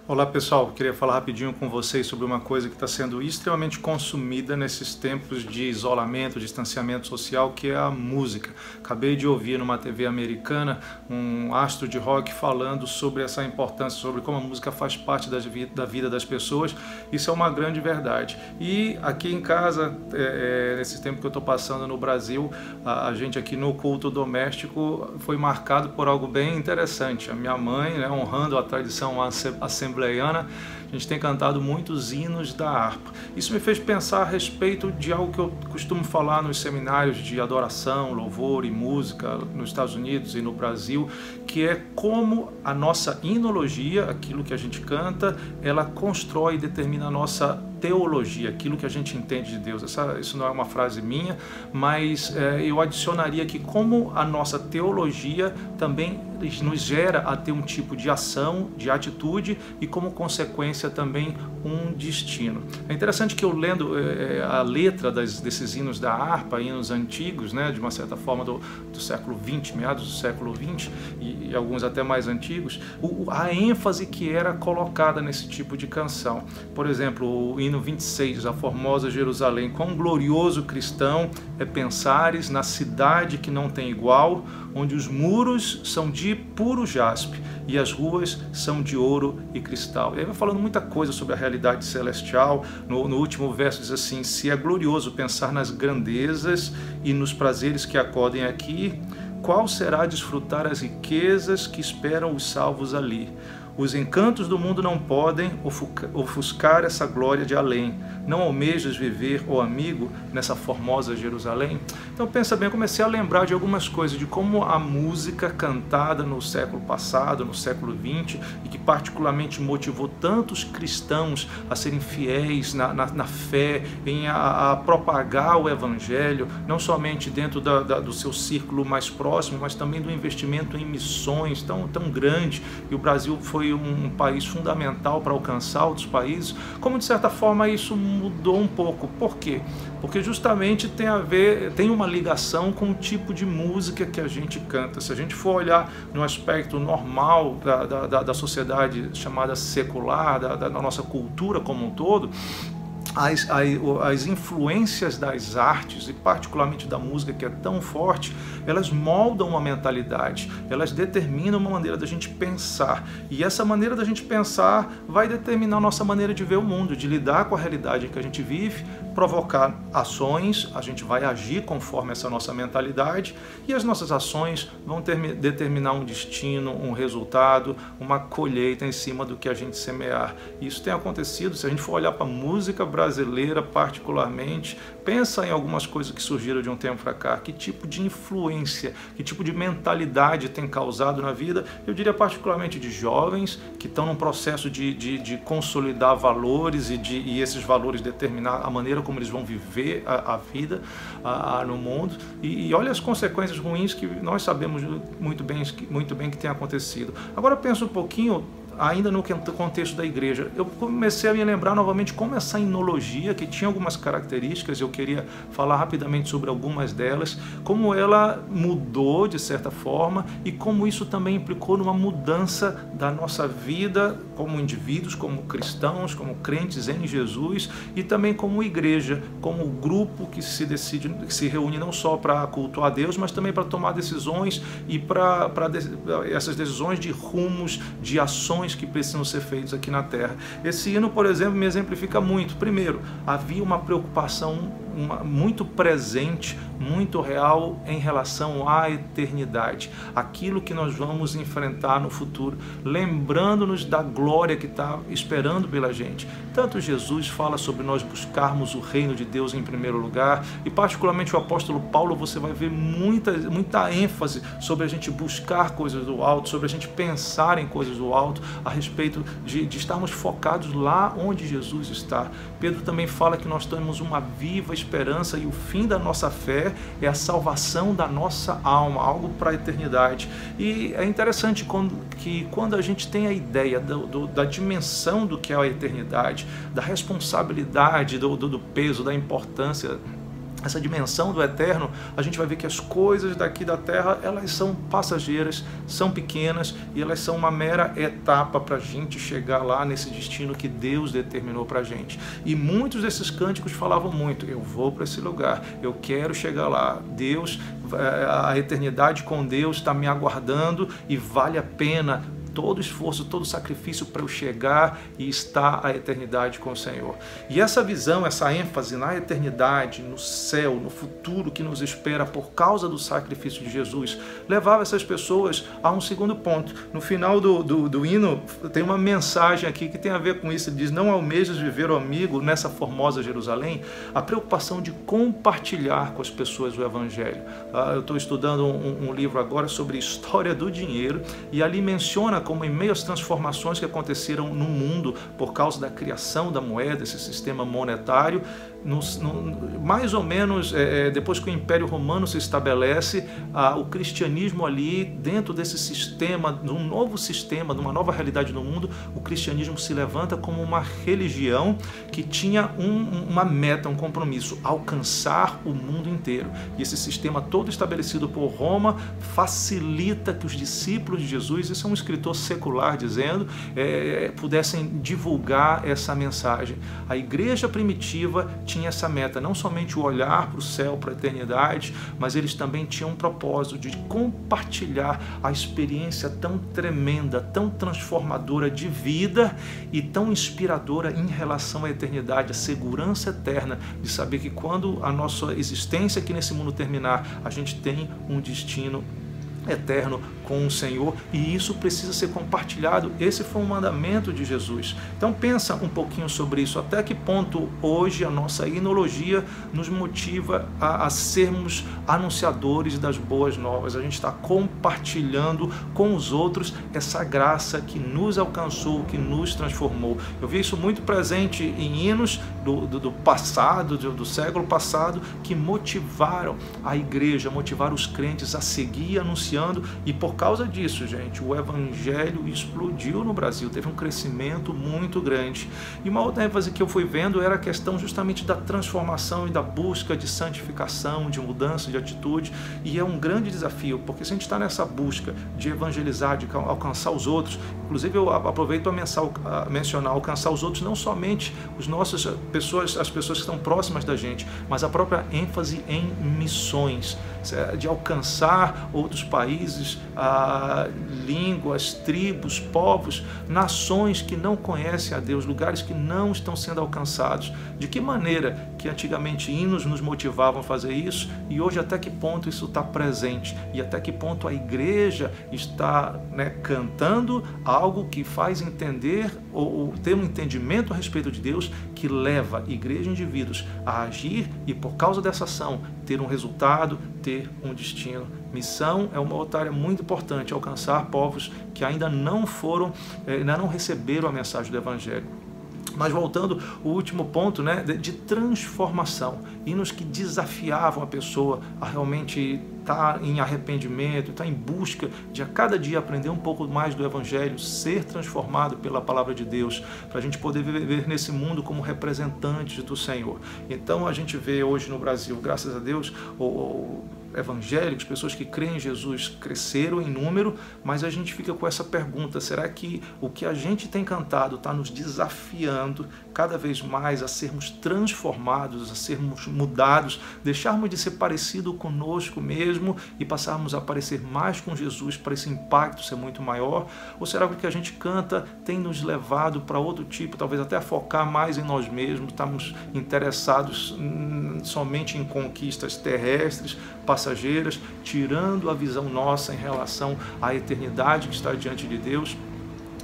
Olá pessoal, queria falar rapidinho com vocês sobre uma coisa que está sendo extremamente consumida nesses tempos de isolamento, distanciamento social, que é a música. Acabei de ouvir numa TV americana um astro de rock falando sobre essa importância, sobre como a música faz parte da vida das pessoas. Isso é uma grande verdade. E aqui em casa, nesse tempo que eu estou passando no Brasil, a gente aqui no culto doméstico foi marcado por algo bem interessante. A minha mãe, né, honrando a tradição assembleiana, a gente tem cantado muitos hinos da harpa. Isso me fez pensar a respeito de algo que eu costumo falar nos seminários de adoração, louvor e música nos Estados Unidos e no Brasil, que é como a nossa hinologia, aquilo que a gente canta, ela constrói e determina a nossa teologia, aquilo que a gente entende de Deus. Isso não é uma frase minha, mas eu adicionaria que como a nossa teologia também nos gera a ter um tipo de ação, de atitude e como consequência também um destino. É interessante que eu lendo a letra desses hinos da harpa, hinos antigos, né, de uma certa forma do século XX, meados do século XX e alguns até mais antigos, a ênfase que era colocada nesse tipo de canção. Por exemplo, o hino 26, a formosa Jerusalém, quão glorioso cristão é pensares na cidade que não tem igual, onde os muros são de puro jaspe e as ruas são de ouro e cristal. E aí vai falando muita coisa sobre a realidade celestial. No último verso diz assim: se é glorioso pensar nas grandezas e nos prazeres que acodem aqui, qual será desfrutar as riquezas que esperam os salvos ali? Os encantos do mundo não podem ofuscar essa glória de além. Não almejas viver, ó amigo, nessa formosa Jerusalém? Então pensa bem, eu comecei a lembrar de algumas coisas, de como a música cantada no século passado, no século XX, e que particularmente motivou tantos cristãos a serem fiéis na fé, a propagar o Evangelho, não somente dentro do seu círculo mais próximo, mas também do investimento em missões tão grande, e o Brasil foi um país fundamental para alcançar outros países, como de certa forma isso mudou um pouco. Por quê? Porque justamente tem uma ligação com o tipo de música que a gente canta. Se a gente for olhar no aspecto normal da sociedade chamada secular, da nossa cultura como um todo, as influências das artes, e particularmente da música, que é tão forte, elas moldam uma mentalidade, elas determinam uma maneira da gente pensar, e essa maneira da gente pensar vai determinar a nossa maneira de ver o mundo, de lidar com a realidade em que a gente vive, provocar ações, a gente vai agir conforme essa nossa mentalidade, e as nossas ações vão determinar um destino, um resultado, uma colheita em cima do que a gente semear. E isso tem acontecido. Se a gente for olhar para a música brasileira particularmente, pensa em algumas coisas que surgiram de um tempo para cá, que tipo de influência, que tipo de mentalidade tem causado na vida, eu diria particularmente de jovens que estão num processo de consolidar valores e esses valores determinar a maneira como eles vão viver a vida no mundo, e olha as consequências ruins que nós sabemos muito bem que tem acontecido. Agora pensa um pouquinho ainda no contexto da igreja. Eu comecei a me lembrar novamente como essa hinologia, que tinha algumas características, eu queria falar rapidamente sobre algumas delas, como ela mudou de certa forma e como isso também implicou numa mudança da nossa vida como indivíduos, como cristãos, como crentes em Jesus, e também como igreja, como grupo que se reúne não só para cultuar a Deus, mas também para tomar decisões e para essas decisões de rumos, de ações que precisam ser feitos aqui na Terra. Esse hino, por exemplo, me exemplifica muito. Primeiro, havia uma preocupação muito presente, muito real em relação à eternidade, aquilo que nós vamos enfrentar no futuro, lembrando-nos da glória que está esperando pela gente. Tanto Jesus fala sobre nós buscarmos o reino de Deus em primeiro lugar, e particularmente o apóstolo Paulo, você vai ver muita ênfase sobre a gente buscar coisas do alto, sobre a gente pensar em coisas do alto, a respeito de estarmos focados lá onde Jesus está. Pedro também fala que nós temos uma viva esperança, e o fim da nossa fé é a salvação da nossa alma, algo para a eternidade. E é interessante que quando a gente tem a ideia da dimensão do que é a eternidade, da responsabilidade, do peso, da importância essa dimensão do eterno, a gente vai ver que as coisas daqui da terra, elas são passageiras, são pequenas e elas são uma mera etapa para a gente chegar lá nesse destino que Deus determinou para a gente. E muitos desses cânticos falavam muito: eu vou para esse lugar, eu quero chegar lá, Deus, a eternidade com Deus está me aguardando e vale a pena todo esforço, todo sacrifício para eu chegar e estar a eternidade com o Senhor. E essa visão, essa ênfase na eternidade, no céu, no futuro que nos espera por causa do sacrifício de Jesus, levava essas pessoas a um segundo ponto. No final do hino tem uma mensagem aqui que tem a ver com isso. Ele diz: não almejas viver, ó amigo, nessa formosa Jerusalém, a preocupação de compartilhar com as pessoas o Evangelho. Eu estou estudando um livro agora sobre história do dinheiro e ali menciona como em meio às transformações que aconteceram no mundo por causa da criação da moeda, esse sistema monetário, mais ou menos depois que o Império Romano se estabelece, o cristianismo ali, dentro desse sistema, num novo sistema, numa nova realidade no mundo, o cristianismo se levanta como uma religião que tinha uma meta, um compromisso: alcançar o mundo inteiro. E esse sistema todo estabelecido por Roma facilita que os discípulos de Jesus, isso é um escritor secular dizendo, pudessem divulgar essa mensagem. A igreja primitiva tinha essa meta, não somente o olhar para o céu, para a eternidade, mas eles também tinham um propósito de compartilhar a experiência tão tremenda, tão transformadora de vida e tão inspiradora em relação à eternidade, a segurança eterna de saber que quando a nossa existência aqui nesse mundo terminar, a gente tem um destino eterno com o Senhor, e isso precisa ser compartilhado. Esse foi um mandamento de Jesus. Então pensa um pouquinho sobre isso, até que ponto hoje a nossa inologia nos motiva a sermos anunciadores das boas novas. A gente está compartilhando com os outros essa graça que nos alcançou, que nos transformou. Eu vi isso muito presente em hinos do passado, do século passado, que motivaram a igreja, motivaram os crentes a seguir anunciando, e por causa disso, gente, o Evangelho explodiu no Brasil, teve um crescimento muito grande. E uma outra ênfase que eu fui vendo era a questão justamente da transformação e da busca de santificação, de mudança de atitude, e é um grande desafio, porque se a gente está nessa busca de evangelizar, de alcançar os outros, inclusive eu aproveito a mencionar alcançar os outros, não somente as pessoas que estão próximas da gente, mas a própria ênfase em missões, de alcançar outros países, línguas, tribos, povos, nações que não conhecem a Deus, lugares que não estão sendo alcançados. De que maneira que antigamente hinos nos motivavam a fazer isso, e hoje até que ponto isso está presente, e até que ponto a igreja está cantando algo que faz entender ou ter um entendimento a respeito de Deus, que leva igreja e indivíduos a agir e, por causa dessa ação, ter um resultado, ter um destino. Missão é uma outra área muito importante, alcançar povos que ainda não receberam a mensagem do Evangelho. Mas voltando, o último ponto, de transformação, hinos que desafiavam a pessoa a realmente estar em arrependimento, estar em busca de a cada dia aprender um pouco mais do Evangelho, ser transformado pela palavra de Deus, para a gente poder viver nesse mundo como representantes do Senhor. Então a gente vê hoje no Brasil, graças a Deus, evangélicos, pessoas que creem em Jesus cresceram em número, mas a gente fica com essa pergunta: será que o que a gente tem cantado está nos desafiando cada vez mais a sermos transformados, a sermos mudados, deixarmos de ser parecido conosco mesmo e passarmos a parecer mais com Jesus para esse impacto ser muito maior? Ou será que o que a gente canta tem nos levado para outro tipo, talvez até a focar mais em nós mesmos, estamos interessados somente em conquistas terrestres, passageiras, tirando a visão nossa em relação à eternidade que está diante de Deus?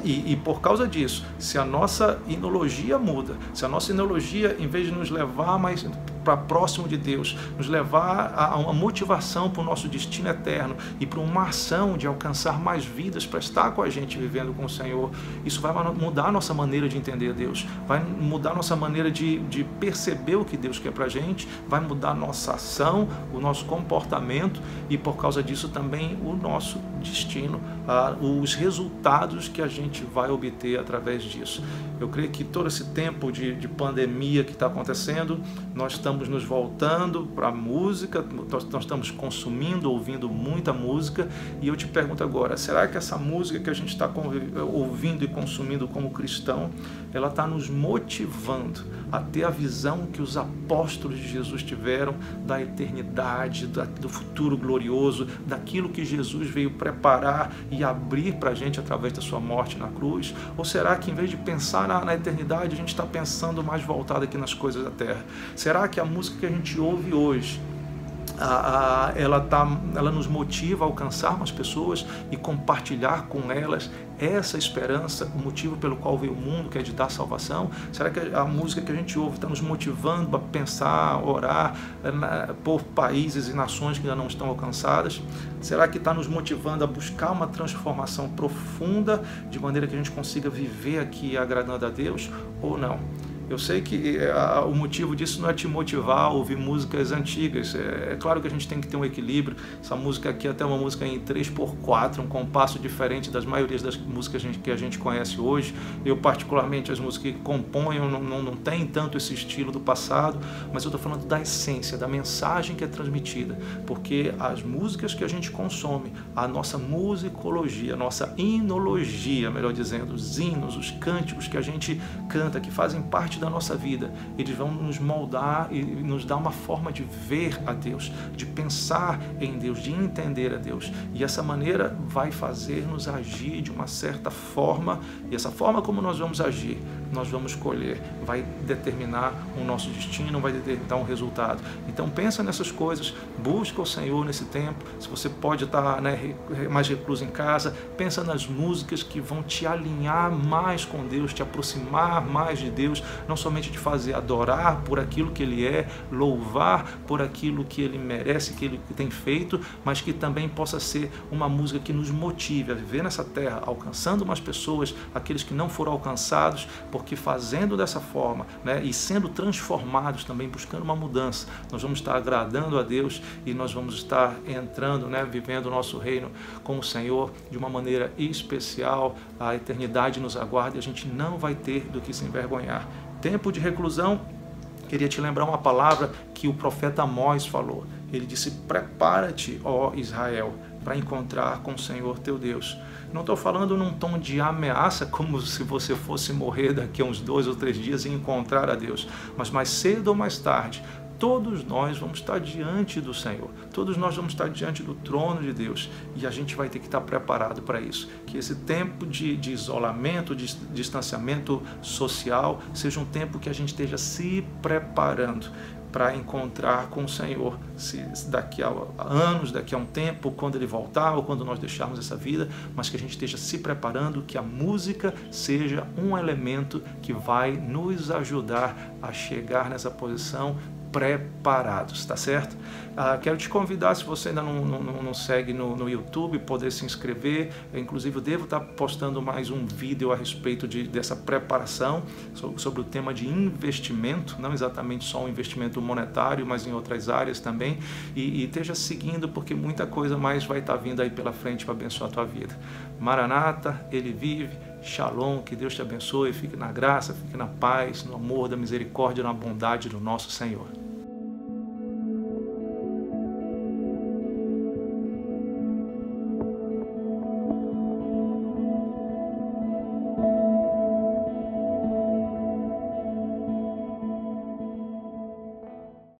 E por causa disso, se a nossa inologia muda, se a nossa inologia, em vez de nos levar mais para próximo de Deus, nos levar a uma motivação para o nosso destino eterno e para uma ação de alcançar mais vidas para estar com a gente vivendo com o Senhor, isso vai mudar a nossa maneira de entender Deus, vai mudar a nossa maneira de perceber o que Deus quer para a gente, vai mudar a nossa ação, o nosso comportamento e, por causa disso, também o nosso destino, os resultados que a gente vai obter através disso. Eu creio que todo esse tempo de pandemia que está acontecendo, nós estamos estamos nos voltando para a música, nós estamos consumindo, ouvindo muita música, e eu te pergunto agora, será que essa música que a gente está ouvindo e consumindo como cristão, ela está nos motivando a ter a visão que os apóstolos de Jesus tiveram da eternidade, do futuro glorioso, daquilo que Jesus veio preparar e abrir para a gente através da sua morte na cruz? Ou será que em vez de pensar na eternidade, a gente está pensando mais voltado aqui nas coisas da terra? Será que a música que a gente ouve hoje, ela nos motiva a alcançar mais pessoas e compartilhar com elas essa esperança, o motivo pelo qual veio o mundo, que é de dar salvação? Será que a música que a gente ouve está nos motivando a pensar, orar por países e nações que ainda não estão alcançadas? Será que está nos motivando a buscar uma transformação profunda, de maneira que a gente consiga viver aqui agradando a Deus, ou não? Eu sei que o motivo disso não é te motivar a ouvir músicas antigas. É claro que a gente tem que ter um equilíbrio. Essa música aqui é até uma música em 3/4, um compasso diferente das maiorias das músicas que a gente conhece hoje. Eu, particularmente, as músicas que componho não tem tanto esse estilo do passado, mas eu estou falando da essência, da mensagem que é transmitida. Porque as músicas que a gente consome, a nossa musicologia, a nossa hinologia, melhor dizendo, os hinos, os cânticos que a gente canta, que fazem parte da nossa vida, eles vão nos moldar e nos dar uma forma de ver a Deus, de pensar em Deus, de entender a Deus. E essa maneira vai fazer-nos agir de uma certa forma, e essa forma como nós vamos agir, nós vamos colher, vai determinar o nosso destino, vai determinar um resultado. Então pensa nessas coisas, busca o Senhor nesse tempo. Se você pode estar mais recluso em casa, pensa nas músicas que vão te alinhar mais com Deus, te aproximar mais de Deus, não somente te fazer adorar por aquilo que Ele é, louvar por aquilo que Ele merece, que Ele tem feito, mas que também possa ser uma música que nos motive a viver nessa terra, alcançando mais pessoas, aqueles que não foram alcançados, porque fazendo dessa forma, e sendo transformados também, buscando uma mudança, nós vamos estar agradando a Deus e nós vamos estar entrando, vivendo o nosso reino com o Senhor de uma maneira especial. A eternidade nos aguarda e a gente não vai ter do que se envergonhar. Tempo de reclusão, queria te lembrar uma palavra que o profeta Amós falou. Ele disse: prepara-te, ó Israel, para encontrar com o Senhor teu Deus. Não estou falando num tom de ameaça, como se você fosse morrer daqui a uns 2 ou 3 dias e encontrar a Deus, mas mais cedo ou mais tarde, todos nós vamos estar diante do Senhor, todos nós vamos estar diante do trono de Deus, e a gente vai ter que estar preparado para isso. Que esse tempo de isolamento, de distanciamento social, seja um tempo que a gente esteja se preparando para encontrar com o Senhor, se daqui a anos, daqui a um tempo, quando Ele voltar ou quando nós deixarmos essa vida, mas que a gente esteja se preparando, que a música seja um elemento que vai nos ajudar a chegar nessa posição preparados, tá certo? Quero te convidar, se você ainda não segue no YouTube, poder se inscrever. Inclusive eu devo estar postando mais um vídeo a respeito dessa preparação, sobre o tema de investimento, não exatamente só um investimento monetário, mas em outras áreas também, e esteja seguindo, porque muita coisa mais vai estar vindo aí pela frente para abençoar a tua vida. Maranata, Ele vive. Shalom, que Deus te abençoe, fique na graça, fique na paz, no amor, da misericórdia e na bondade do nosso Senhor.